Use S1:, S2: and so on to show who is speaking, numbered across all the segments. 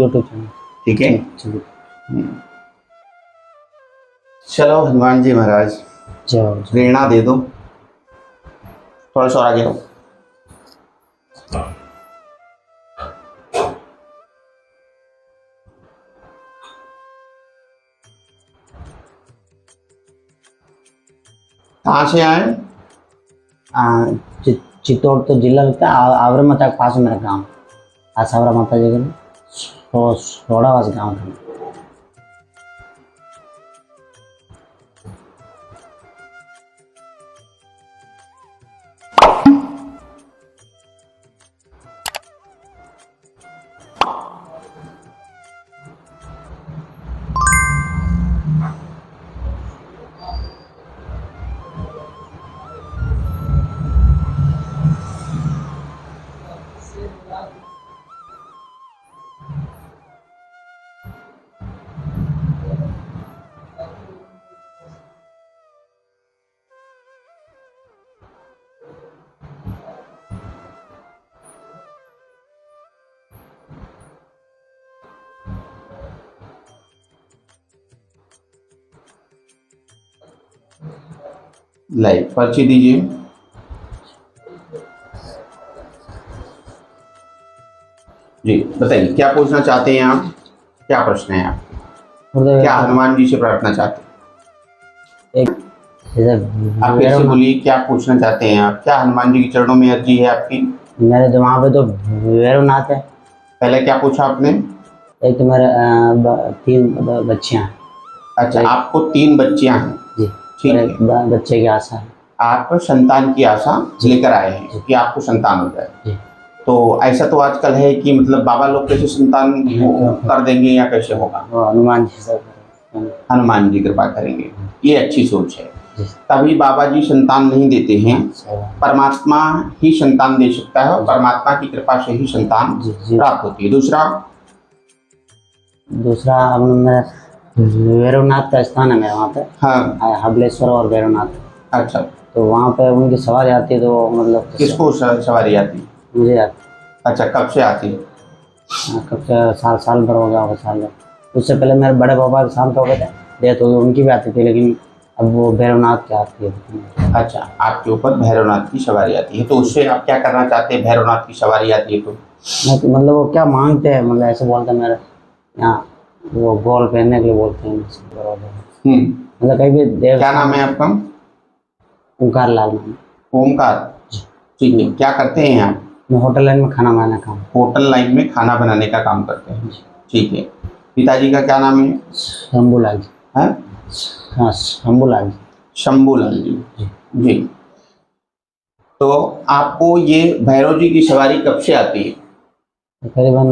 S1: YouTube channel.
S2: ठीक है।
S1: चलिए।
S2: चलो हनुमान जी महाराज
S1: जाओ।
S2: प्रेरणा दे दो, थोड़ा सा और आगे दो। कहाँ से आए?
S1: चित्तौड़ तो जिला लगता है, आवरा माता के पास में मेरा गाँव। आसावरा माता जी का सोड़ावास गाँव था।
S2: लाइए पर्ची दीजिए। जी बताइए क्या पूछना चाहते हैं आप, क्या प्रश्न है आपके, क्या हनुमान जी से प्रार्थना चाहते हैं? आप फिर से बोलिए क्या पूछना चाहते हैं आप, क्या हनुमान जी के चरणों में अर्जी है आपकी?
S1: मेरे दिमाग पे तो भैरवनाथ है।
S2: पहले क्या पूछा आपने?
S1: एक तो मेरे 3 बच्चियाँ हैं।
S2: अच्छा, आपको 3 बच्चियां हैं।
S1: जी।
S2: ठीक है।
S1: बच्चे की आशा है।
S2: आप संतान की आशा लेकर आए हैं कि आपको संतान हो जाए।
S1: जी।
S2: तो ऐसा तो आजकल है कि मतलब बाबा लोग कैसे संतान कर देंगे या कैसे होगा?
S1: हनुमान जी से
S2: हनुमान जी कृपा करेंगे, ये अच्छी सोच है।
S1: जी।
S2: तभी बाबा जी संतान नहीं देते हैं, परमात्मा ही संतान दे सकता है और परमात्मा की कृपा से ही संतान प्राप्त होती है।
S1: दूसरा मेरा भैरवनाथ का स्थान है मेरे वहाँ पे।
S2: हाँ,
S1: हबलेश्वर और भैरवनाथ।
S2: अच्छा,
S1: तो वहाँ पे उनकी सवारी आती है, तो मतलब
S2: किसको सवारी आती?
S1: मुझे आती।
S2: अच्छा, कब से आती?
S1: कब से साल भर हो गया होगा, साल भर। उससे पहले मेरे बड़े पापा शांत हो गए थे, डेथ हो गई, उनकी भी आती थी, लेकिन अब वो भैरवनाथ की आती है।
S2: अच्छा, आपके ऊपर भैरवनाथ की सवारी आती है, तो उससे आप क्या करना चाहते हैं? भैरवनाथ की सवारी आती है तो
S1: मतलब वो क्या मांगते हैं, मतलब ऐसे बोलते हैं मेरे यहाँ, वो गोल पहनने के लिए बोलते हैं। मतलब कहीं भी देव।
S2: क्या नाम है आपका?
S1: ओंकार लाल नाम।
S2: ओमकार, ठीक है। क्या करते हैं आप?
S1: मैं होटल लाइन में खाना बनाने का काम।
S2: होटल लाइन में खाना बनाने का काम करते हैं, ठीक है। पिताजी का क्या नाम है?
S1: शंभूलाल जी। हाँ, शंभूलाल जी।
S2: शंभूलाल जी, जी। तो आपको ये भैरव जी की सवारी कब से आती है?
S1: तकरीबन।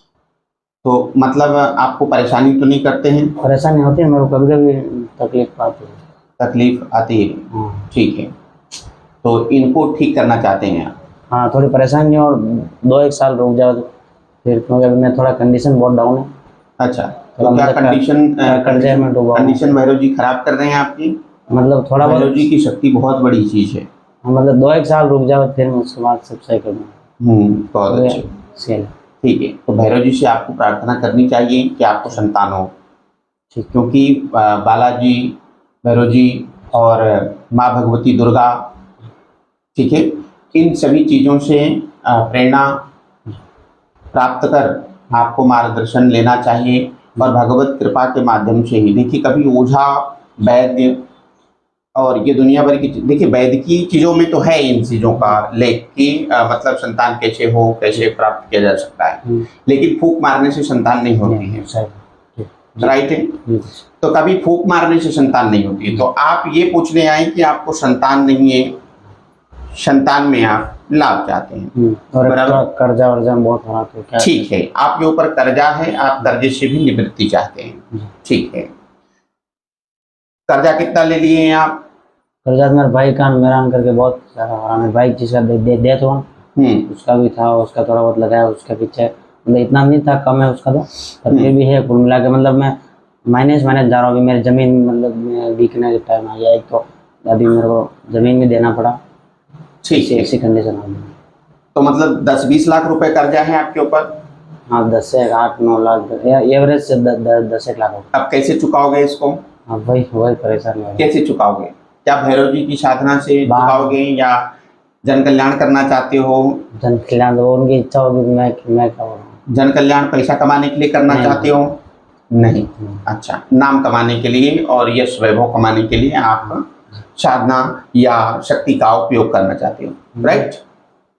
S2: तो मतलब आपको परेशानी तो नहीं करते हैं?
S1: परेशानी होती है, मेरे को कभी कभी तकलीफ आती है।
S2: तकलीफ आती है, ठीक है। तो इनको ठीक करना चाहते हैं आप?
S1: हाँ, थोड़ी परेशानी और 2-1 साल रुक जाओ तो फिर, क्योंकि अभी मैं थोड़ा कंडीशन बहुत डाउन है।
S2: अच्छा, तो क्या कंडीशन भैरव जी खराब कर रहे हैं आपकी? मतलब थोड़ा भैरव जी की शक्ति बहुत बड़ी चीज है।
S1: मतलब 2-1 साल रुक जाओ, फिर उसके बाद सब सही कर दूँगा।
S2: बहुत अच्छे, ठीक है। तो भैरव जी से आपको प्रार्थना करनी चाहिए कि आपको संतान हो, क्योंकि बालाजी, भैरव जी और माँ भगवती दुर्गा, ठीक है, इन सभी चीज़ों से प्रेरणा प्राप्त कर आपको मार्गदर्शन लेना चाहिए और भगवत कृपा के माध्यम से ही। देखिए, कभी ओझा, वैद्य और ये दुनिया भर की, देखिए वैद्य की चीज़ों में तो है इन चीज़ों का लेख कि मतलब संतान कैसे हो, कैसे प्राप्त किया जा सकता है, लेकिन फूंक मारने से संतान नहीं होती है, राइट है? तो कभी फूंक मारने से संतान नहीं होती है। तो आप ये पूछने आए कि आपको संतान नहीं है, संतान में आप लाभ चाहते हैं,
S1: बराबर। कर्जा वर्जा बहुत हो रहा, तो क्या? ठीक
S2: है, आपके ऊपर कर्जा है, आप कर्जे से भी निवृत्ति चाहते हैं, ठीक है। कर्जा कितना ले लिए हैं आप?
S1: कर्जा मेरे भाई का, मेरा करके बहुत सारा हो रहा। मेरे भाई जिसका डेथ हुआ, उसका भी था, उसका थोड़ा बहुत लगाया उसके पीछे। मतलब इतना नहीं था, कम है उसका तो, पर फिर भी है कुल मिला के। मतलब मैं माइनस जा रहा हूँ अभी। मेरी ज़मीन मतलब बिकने के टाइम आ गया, एक तो अभी मेरे को ज़मीन भी देना पड़ा,
S2: ठीक है,
S1: ऐसी कंडीशन आ गई।
S2: तो मतलब 10-20 लाख रुपए कर्जा है आपके ऊपर?
S1: हाँ 10 से 8-9 लाख एवरेज से 10 लाख होगा।
S2: अब कैसे चुकाओगे इसको?
S1: हाँ वही परेशान है।
S2: कैसे चुकाओगे? क्या भैरव जी की साधना से चुकाओगे या जन कल्याण करना चाहते हो?
S1: जन कल्याण तो उनकी इच्छा होगी, मैं क्या बोलूं।
S2: जन कल्याण पैसा कमाने के लिए करना चाहते हो? नहीं। अच्छा, नाम कमाने के लिए और यश वैभव कमाने के लिए आप साधना या शक्ति का उपयोग करना चाहते हो, राइट?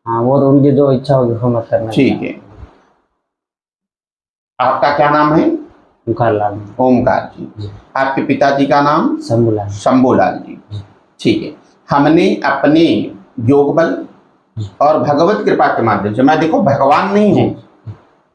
S1: हाँ वो तो उनकी जो इच्छा होगी वो मैं करना।
S2: ठीक है। आपका क्या नाम है?
S1: ओमकार लाल।
S2: ओमकार जी। आपके पिताजी का नाम?
S1: शंभूलाल।
S2: शंभूलाल जी। ठीक है। हमने अपने योग बल और भगवत कृपा के माध्यम से, मैं देखो भगवान नहीं हूँ,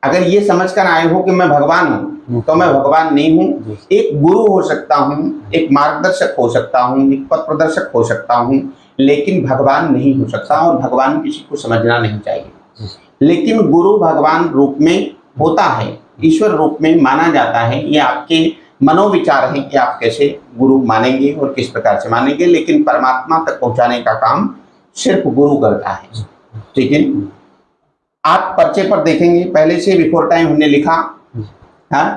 S2: अगर ये समझकर आए हो कि मैं भगवान हूँ तो मैं भगवान नहीं हूँ। एक गुरु हो सकता हूँ, एक मार्गदर्शक हो सकता हूँ, एक पथ प्रदर्शक हो सकता हूँ, लेकिन भगवान नहीं हो सकता। और भगवान किसी को समझना नहीं चाहिए। लेकिन गुरु भगवान रूप में होता है, ईश्वर रूप में माना जाता है। ये आपके मनोविचार है कि आप कैसे गुरु मानेंगे और किस प्रकार से मानेंगे, लेकिन परमात्मा तक पहुंचाने का काम सिर्फ गुरु करता है। ठीक है। आप पर्चे पर देखेंगे पहले से बिफोर टाइम हमने लिखा, हाँ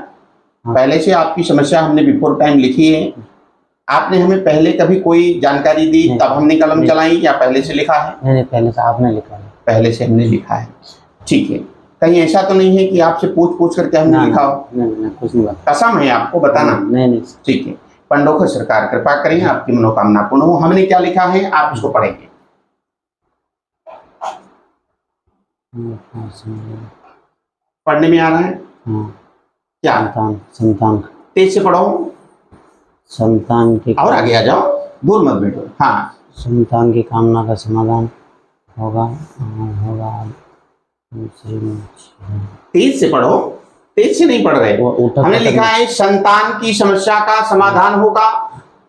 S2: पहले से आपकी समस्या हमने बिफोर टाइम लिखी है। आपने हमें पहले कभी कोई जानकारी दी तब हमने कलम चलाई या पहले से लिखा है?
S1: नहीं, पहले से आपने लिखा है।
S2: पहले से हमने लिखा है। ठीक है। कहीं ऐसा तो नहीं है कि आपसे पूछ करके हमने लिखा हो?
S1: नहीं, कुछ नहीं बात।
S2: कसम है आपको बताना?
S1: नहीं। ठीक
S2: है। पंडोखर सरकार कृपा करें, आपकी मनोकामना पूर्ण हो। हमने क्या लिखा है आप इसको पढ़ेंगे। पढ़ने में आ रहा है? क्या?
S1: संतान।
S2: तेज से पढ़ो।
S1: संतान की,
S2: और आगे आ जाओ, दूर मत बैठो। हाँ।
S1: संतान की कामना का समाधान होगा।
S2: तेज से पढ़ो, तेज से नहीं पढ़ रहे। हमने लिखा है संतान की समस्या का समाधान होगा,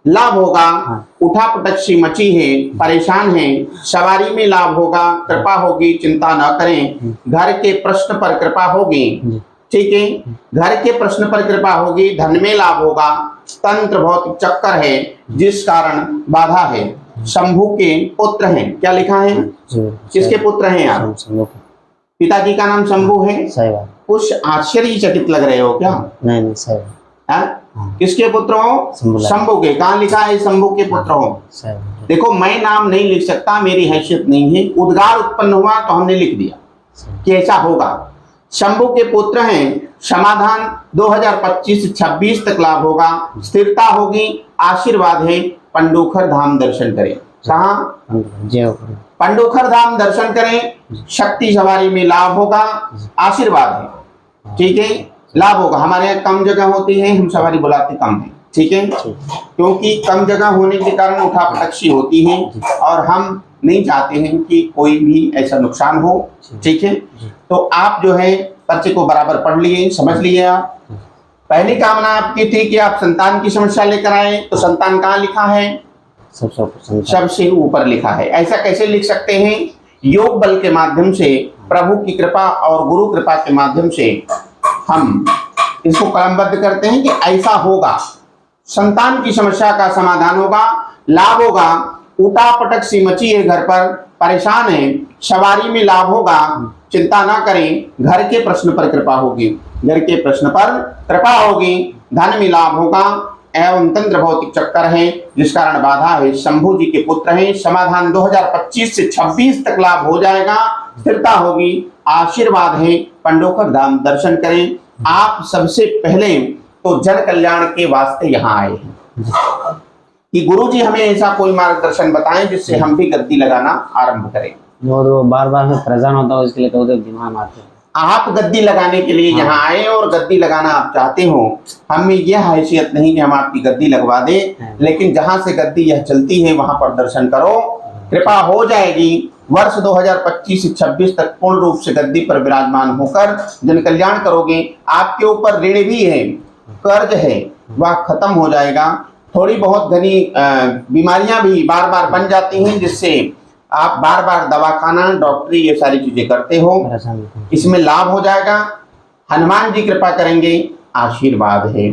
S2: लाभ होगा। उठा पटक सी मची है, परेशान है, सवारी में लाभ होगा, कृपा होगी, चिंता न करें। घर के प्रश्न पर कृपा होगी। ठीक है। घर के प्रश्न पर कृपा होगी, धन में लाभ होगा। तंत्र भौतिक चक्कर है जिस कारण बाधा है। शंभू के पुत्र हैं। क्या लिखा है? किसके पुत्र हैं आप? पिताजी का नाम शंभू है। सही बात। कुछ आश्चर्यचकित लग रहे हो क्या? नहीं सही। किसके पुत्र हो? शंभू के। कहाँ लिखा है शंभू के पुत्र हो? देखो मैं नाम नहीं लिख सकता, मेरी हैसियत नहीं है। उद्गार उत्पन्न हुआ तो हमने लिख दिया कि ऐसा होगा। शंभू के पुत्र हैं। समाधान 2025-26 तक लाभ होगा, स्थिरता होगी, आशीर्वाद है। पंडोखर धाम दर्शन करें। कहाँ? पंडोखर धाम दर्शन करें। शक्ति सवारी में लाभ होगा, आशीर्वाद है। ठीक है। लाभ होगा। हमारे यहाँ कम जगह होती है, हम सवारी बुलाते कम है। ठीक है। क्योंकि कम जगह होने के कारण उठापटक होती है और हम नहीं चाहते हैं कि कोई भी ऐसा नुकसान हो। ठीक है। तो आप जो है पर्चे को बराबर पढ़ लिए, समझ लिए। आप पहली कामना आपकी थी कि आप संतान की समस्या लेकर आए, तो संतान कहाँ लिखा है? सबसे ऊपर लिखा है। ऐसा कैसे लिख सकते हैं? योग बल के माध्यम से, प्रभु की कृपा और गुरु कृपा के माध्यम से हम इसको क्रमबद्ध करते हैं कि ऐसा होगा। संतान की समस्या का समाधान होगा, लाभ होगा। उठा पटक सी मची है, घर पर परेशान है, सवारी में लाभ होगा, चिंता ना करें। घर के प्रश्न पर कृपा होगी, घर के प्रश्न पर कृपा होगी। धन में लाभ होगा एवं तंत्र भौतिक चक्कर है जिस कारण बाधा है। शंभू जी के पुत्र हैं। समाधान 2025 से 26 तक लाभ हो जाएगा, स्थिरता होगी, आशीर्वाद है। पंडोखर धाम दर्शन करें। आप सबसे पहले तो जन कल्याण के वास्ते यहाँ आए हैं कि गुरुजी हमें ऐसा कोई मार्गदर्शन बताएं जिससे हम भी गद्दी लगाना आरंभ करें।
S1: वो बार-बार मैं परेशान होता हूँ, इसके लिए तो दिमाग आते हैं।
S2: आप गद्दी लगाने के लिए यहाँ आए और गद्दी लगाना आप चाहते हो। हमें यह हैसियत नहीं कि हम आपकी गद्दी लगवा दें, लेकिन जहाँ से गद्दी यह चलती है वहां पर दर्शन करो, कृपा हो जाएगी। वर्ष 2025 से 26 तक पूर्ण रूप से गद्दी पर विराजमान होकर जन कल्याण करोगे। आपके ऊपर ऋण भी है, कर्ज है, वह खत्म हो जाएगा। थोड़ी बहुत घनी बीमारियां भी बार बार बन जाती हैं जिससे आप बार बार दवाखाना, डॉक्टरी ये सारी चीजें करते हो। इसमें लाभ हो जाएगा। हनुमान जी कृपा करेंगे, आशीर्वाद है।